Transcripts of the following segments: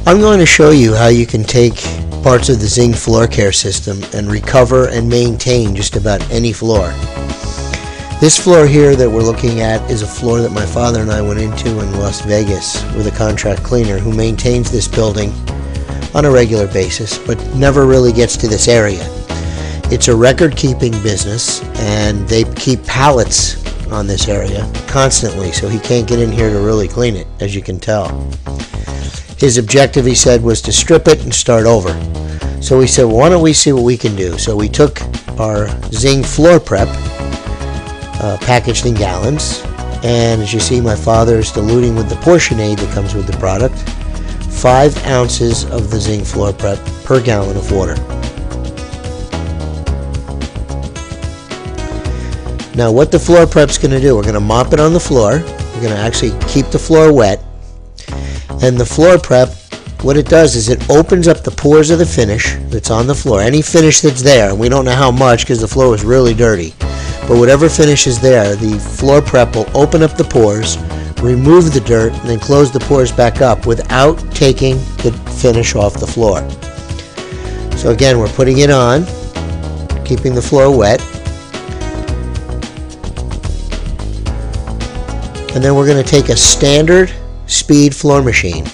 I'm going to show you how you can take parts of the Zing floor care system and recover and maintain just about any floor. This floor here that we're looking at is a floor that my father and I went into in Las Vegas with a contract cleaner who maintains this building on a regular basis but never really gets to this area. It's a record-keeping business and they keep pallets on this area constantly, so he can't get in here to really clean it, as you can tell. His objective, he said, was to strip it and start over. So we said, well, why don't we see what we can do? So we took our Zing floor prep, packaged in gallons, and as you see, my father is diluting with the portion aid that comes with the product 5 ounces of the Zing floor prep per gallon of water. Now what the floor prep's going to do, we're going to mop it on the floor, we're going to actually keep the floor wet, and the floor prep, what it does is it opens up the pores of the finish that's on the floor. Any finish that's there, and we don't know how much because the floor was really dirty, but whatever finish is there, the floor prep will open up the pores, remove the dirt, and then close the pores back up without taking the finish off the floor. So again, we're putting it on, keeping the floor wet, and then we're going to take a standard speed floor machine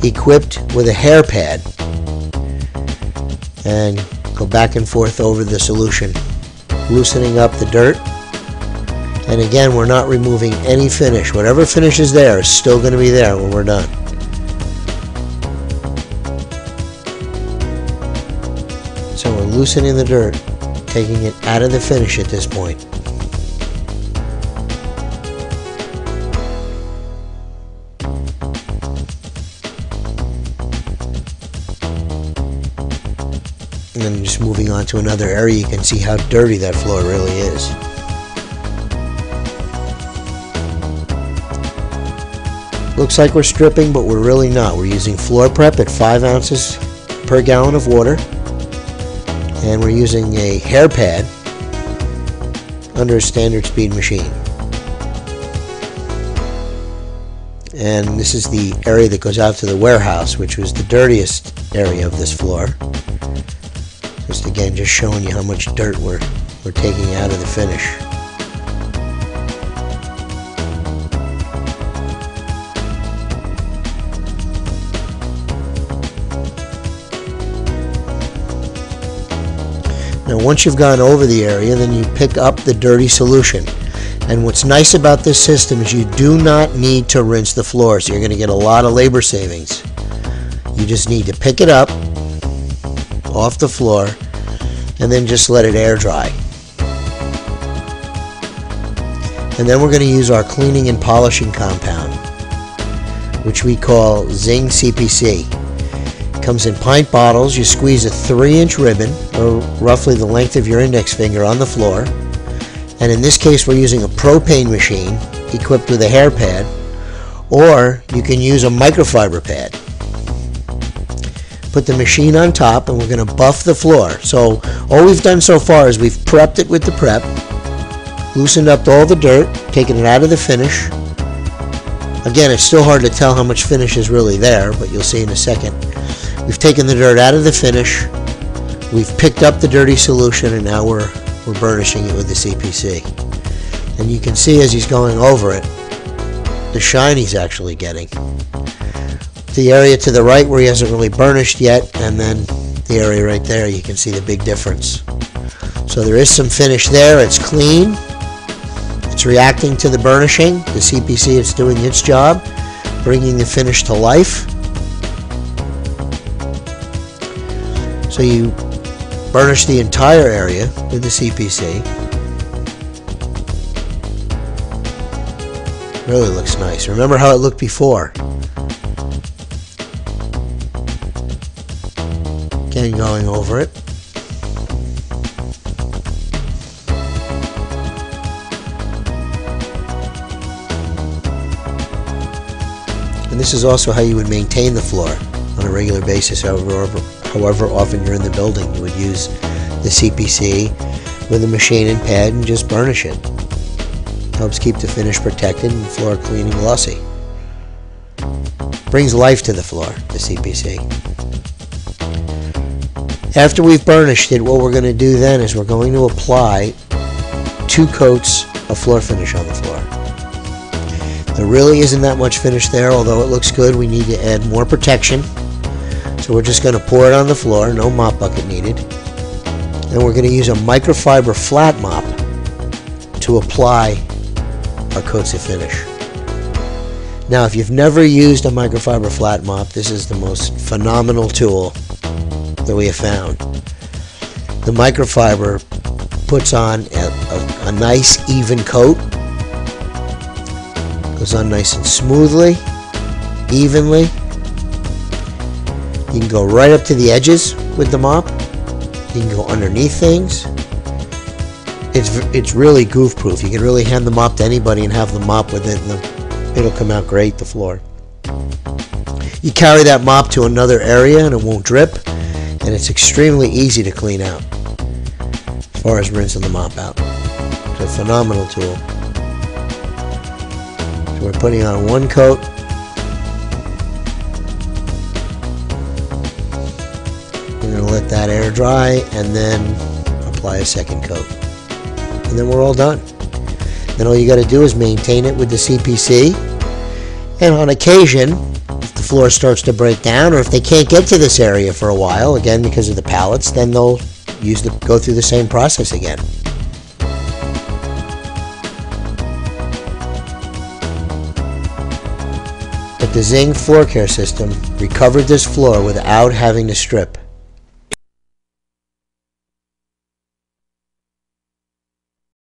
equipped with a hair pad and go back and forth over the solution, loosening up the dirt. And again, we're not removing any finish. Whatever finish is there is still going to be there when we're done. So we're loosening the dirt, taking it out of the finish at this point. And then just moving on to another area, you can see how dirty that floor really is. Looks like we're stripping, but we're really not. We're using floor prep at 5 ounces per gallon of water, and we're using a hair pad under a standard speed machine. And this is the area that goes out to the warehouse, which was the dirtiest area of this floor. Just again, just showing you how much dirt we're taking out of the finish. Now once you've gone over the area, then you pick up the dirty solution. And what's nice about this system is you do not need to rinse the floor, so you're going to get a lot of labor savings. You just need to pick it up off the floor and then just let it air dry. And then we're going to use our cleaning and polishing compound, which we call Zing CPC. It comes in pint bottles. You squeeze a 3-inch ribbon, or roughly the length of your index finger, on the floor. And in this case, we're using a propane machine equipped with a hair pad, or you can use a microfiber pad. Put the machine on top and we're going to buff the floor. So all we've done so far is we've prepped it with the prep, loosened up all the dirt, taken it out of the finish. Again, it's still hard to tell how much finish is really there, but you'll see in a second. We've taken the dirt out of the finish, we've picked up the dirty solution, and now we're burnishing it with the CPC. And you can see as he's going over it, the shine he's actually getting. The area to the right where he hasn't really burnished yet, and then the area right there, you can see the big difference. So there is some finish there. It's clean. It's reacting to the burnishing. The CPC is doing its job, bringing the finish to life. So you burnish the entire area with the CPC. Really looks nice. Remember how it looked before. Again, going over it. And this is also how you would maintain the floor on a regular basis, however often you're in the building. You would use the CPC with a machine and pad and just burnish it. Helps keep the finish protected and floor clean and glossy. Brings life to the floor, the CPC. After we've burnished it, what we're going to do then is we're going to apply 2 coats of floor finish on the floor. There really isn't that much finish there, although it looks good. We need to add more protection. So we're just going to pour it on the floor, no mop bucket needed. And we're going to use a microfiber flat mop to apply our coats of finish. Now, if you've never used a microfiber flat mop, this is the most phenomenal tool that we have found. The microfiber puts on a nice even coat. Goes on nice and smoothly, evenly. You can go right up to the edges with the mop. You can go underneath things. It's really goof proof. You can really hand the mop to anybody and have the mop with it, and it'll come out great, the floor. You carry that mop to another area and it won't drip, and it's extremely easy to clean out as far as rinsing the mop out. It's a phenomenal tool. So we're putting on 1 coat. We're going to let that air dry and then apply a 2nd coat. And then we're all done. Then all you got to do is maintain it with the CPC. And on occasion, if the floor starts to break down, or if they can't get to this area for a while, again because of the pallets, then they'll go through the same process again. But the Zing floor care system recovered this floor without having to strip.